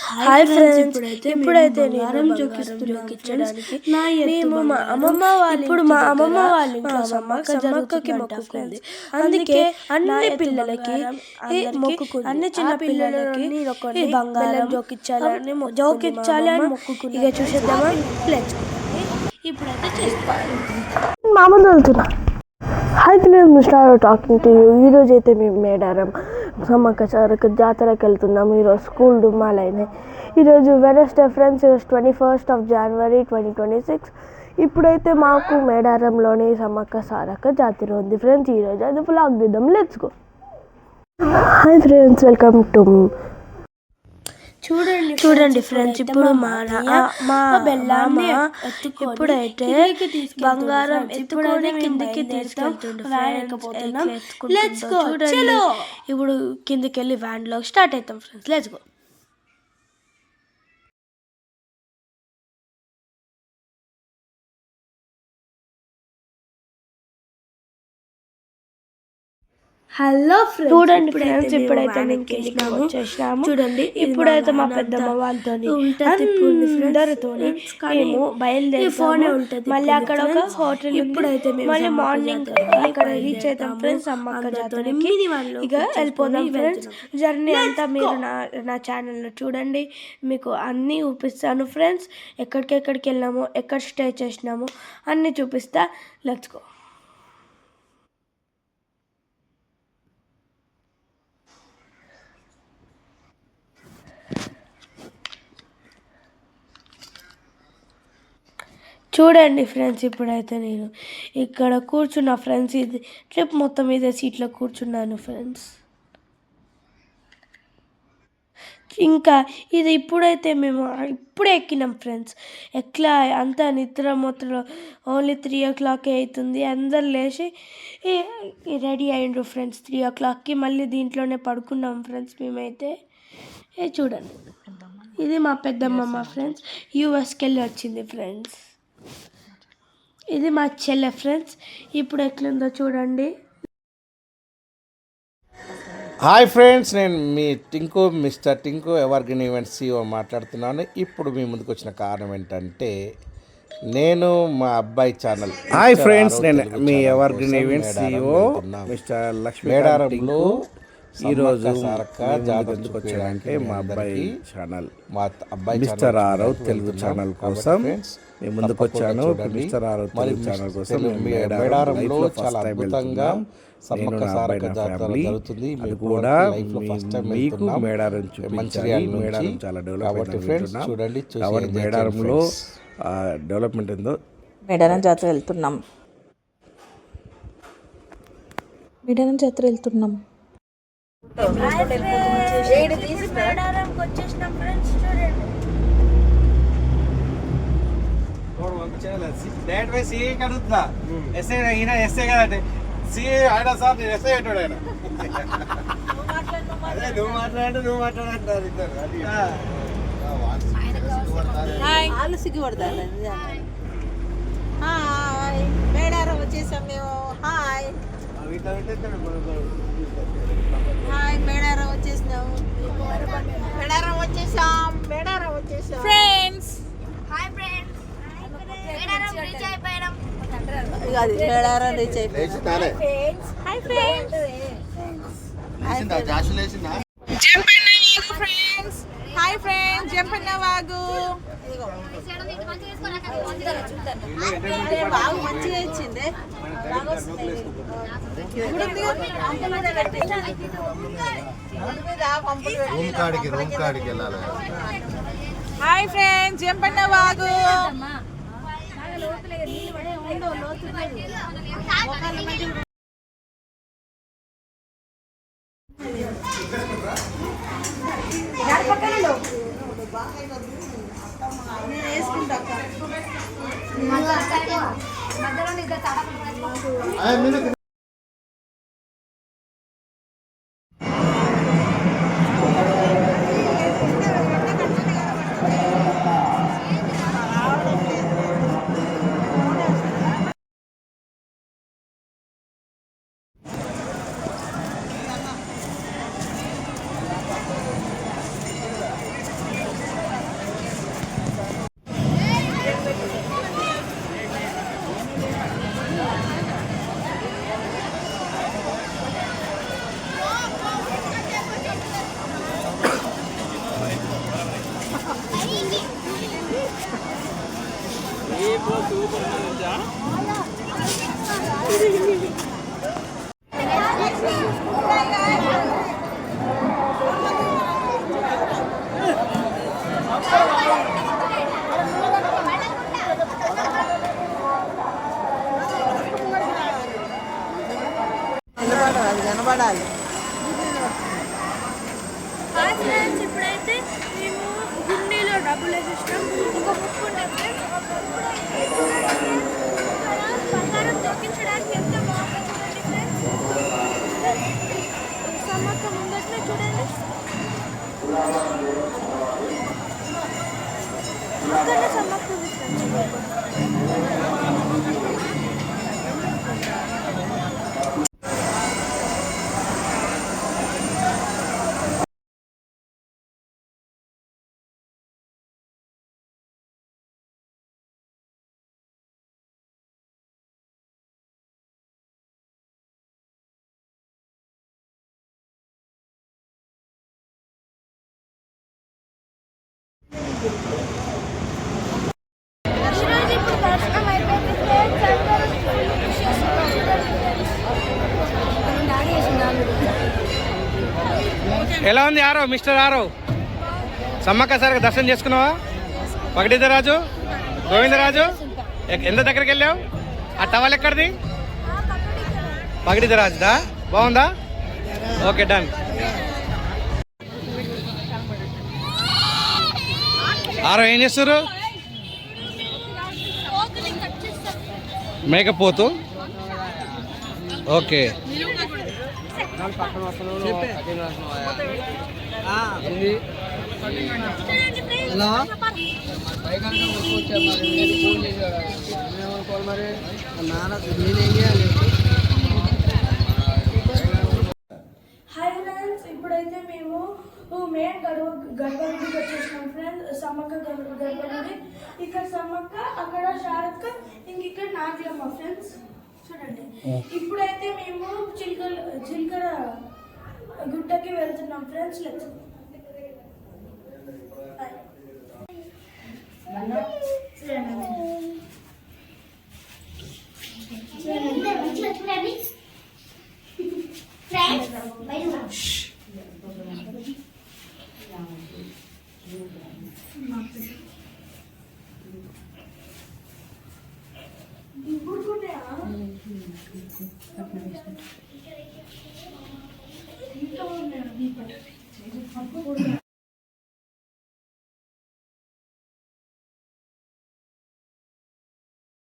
Hi friends, ఇప్పుడైతే నేను బంగారం జోకించడానికి మేము మా అమ్మమ్మ వాళ్ళ ఇంట్లో సమ్మక్కకి మొక్కుకుంది. అందుకే అన్ని పిల్లలకి అన్ని చిన్న పిల్లలకి బంగారం జోకించాలి అని మొక్కుకుంది. ఇక చూసేద్దామా? ఇప్పుడైతే చేసుకోవాలి. మామూలు వెళ్తున్నా. Hi friends, mister talking to you. ఈరోజు అయితే మేము మేడారం సమ్మక్క సారక్క జాతరకి వెళ్తున్నాము. ఈరోజు స్కూల్ డుమ్మాలైనాయి. ఈరోజు వెనస్డే ఫ్రెండ్స్, ఈరోజు 21st of January 2026. ఇప్పుడైతే మాకు మేడారంలోని సమ్మక్క సారక్క జాతర ఉంది ఫ్రెండ్స్. ఈరోజు అది వ్లాగ్ దిద్దాం. Let's go. Hi friends, welcome to. చూడండి ఫ్రెండ్స్, ఇప్పుడు మా బెల్లాన్ని ఇప్పుడైతే బంగారం ఎత్తుకొని కిందికి తీసుకెళ్తుండే. చూడండి, ఇప్పుడు కిందికి వెళ్ళి వ్యాన్ లో స్టార్ట్ అవుతాం friends. Let's go. Hello friends, చూడండి ఫ్రెండ్స్, ఇప్పుడైతే మేము వచ్చేసినాము. చూడండి, ఇప్పుడైతే మా పెద్దమ్మ వాళ్ళతో అందరితో మేము బయలుదేరి ఫోన్ ఉంటుంది. మళ్ళీ అక్కడ ఒక హోటల్, ఇప్పుడైతే మళ్ళీ మార్నింగ్ అక్కడ రీచ్ అవుతాం ఫ్రెండ్స్ సమ్మక్క జాతరకి. ఇక వెళ్ళిపోదాం ఫ్రెండ్స్. జర్నీ అంతా మీరు నా ఛానల్లో చూడండి, మీకు అన్నీ చూపిస్తాను ఫ్రెండ్స్. ఎక్కడికి వెళ్ళాము, ఎక్కడ స్టే చేసినాము అన్నీ చూపిస్తా. Let's go. చూడండి ఫ్రెండ్స్, ఇప్పుడైతే నేను ఇక్కడ కూర్చున్నా ఫ్రెండ్స్. ఇది ట్రిప్ మొత్తం ఇదే సీట్లో కూర్చున్నాను ఫ్రెండ్స్. ఇంకా ఇది ఇప్పుడైతే మేము ఇప్పుడే ఎక్కినాం ఫ్రెండ్స్. ఎట్లా అంతా నిద్ర మొత్తం ఓన్లీ 3 o'clock అవుతుంది. అందరు లేచి రెడీ అయ్యిండ్రు ఫ్రెండ్స్ 3 o'clockకి. మళ్ళీ దీంట్లోనే పడుకున్నాం ఫ్రెండ్స్ మేమైతే. చూడండి, ఇది మా పెద్దమ్మ ఫ్రెండ్స్, యూఎస్కి వెళ్ళి వచ్చింది ఫ్రెండ్స్. ఇది మా చెల్లె ఫ్రెండ్స్. ఇప్పుడు ఎట్లుందో చూడండి. హాయ్ ఫ్రెండ్స్, నేను మీ Tinku, mister Tinku, evergreen events CEO మాట్లాడుతున్నాను. ఇప్పుడు మీ ముందుకు వచ్చిన కారణం ఏంటంటే, నేను మా అబ్బాయి ఛానల్. హాయ్ ఫ్రెండ్స్, నేను మీ evergreen events CEO mister Lakshmi మేడారంలో ఈరోజు సారక్క జాతరకు వచ్చాడంటే మా అబ్బాయి ఛానల్, మా అబ్బాయి మిస్టర్ ఆరవ్ తెలుగు ఛానల్ కోసం మేము ముందుకు వచ్చాను. మిస్టర్ ఆరవ్ తెలుగు ఛానల్ కోసం మేడారంలో చాలా అద్భుతంగా సమ్మక్క సారక్క జాతర జరుగుతుంది. అది కూడా మీకు మేడారం చూపించాలి. మేడారం చాలా డెవలప్ చూడండి. కాబట్టి మేడారంలో డెవలప్మెంట్ ఏందో. మేడారం జాతర వెళ్తున్నాం. వాళ్ళు సిగ్గుపడతారు. హాయ్, మేడారం వచ్చేసాం మేము. హాయ్ హాయ్, మేడారం వచ్చేసాం. మేడారం వచ్చేసాం friends. Hi friends, Medaram reach అయిపోయాం. మేడారం రీచ్ అయిపోయాం. Hi friends, friends. Hi friends, Jampanna వాగు బాగా మంచిగా ఇచ్చింది. హాయ్ ఫ్రెండ్స్, జంపన్న వాగు. కనబడాలి. హాయ్ ఫ్రెండ్స్, ఇప్పుడైతే మేము గుండీలో డబ్బులు వేసేసినాం. ఒక బుక్ ఉండే ఫ్రెండ్స్, బంగారం దొరికించడానికి ఎంత బాగుంది చూడండి ఫ్రెండ్స్. సమ్మక్క ముందట్లే చూడండి, అక్కడనే సమ్మక్క ఉంది ఫ్రెండ్స్. ఈరోజు ఇప్పుడు దర్శనం అయిపోయింది ఫ్రెండ్స్. అందరూ ఫుల్ విష్ చేస్తున్నారు చూడండి ఫ్రెండ్స్. ఎలా ఉంది ఆరో మిస్టర్ ఆరో? సమ్మక్క సార్ దర్శనం చేసుకున్నావా? పగడిద్దరాజు, గోవిందరాజు ఎంత దగ్గరికి వెళ్ళావు? ఆ టవల్ ఎక్కడిది? పగడిద్దరాజుదా? బాగుందా? Okay, done. ఆరో ఏం చేస్తారు? మేకపోతు. ఓకే, హాయ్ ఫ్రెండ్స్, ఇప్పుడైతే మేము మెయిన్ గర్భగుడికి వచ్చేసినాం ఫ్రెండ్స్. సమ్మక్క గర్భగుడి. ఇక్కడ సమ్మక్క, అక్కడ శారక్క, ఇంక ఇక్కడ నాట్యమ్మ ఫ్రెండ్స్ చూడండి. ఇప్పుడైతే మేము చిల్కర గుట్టకి వెళ్తున్నాం ఫ్రెండ్స్. లెట్స్ ఇంకా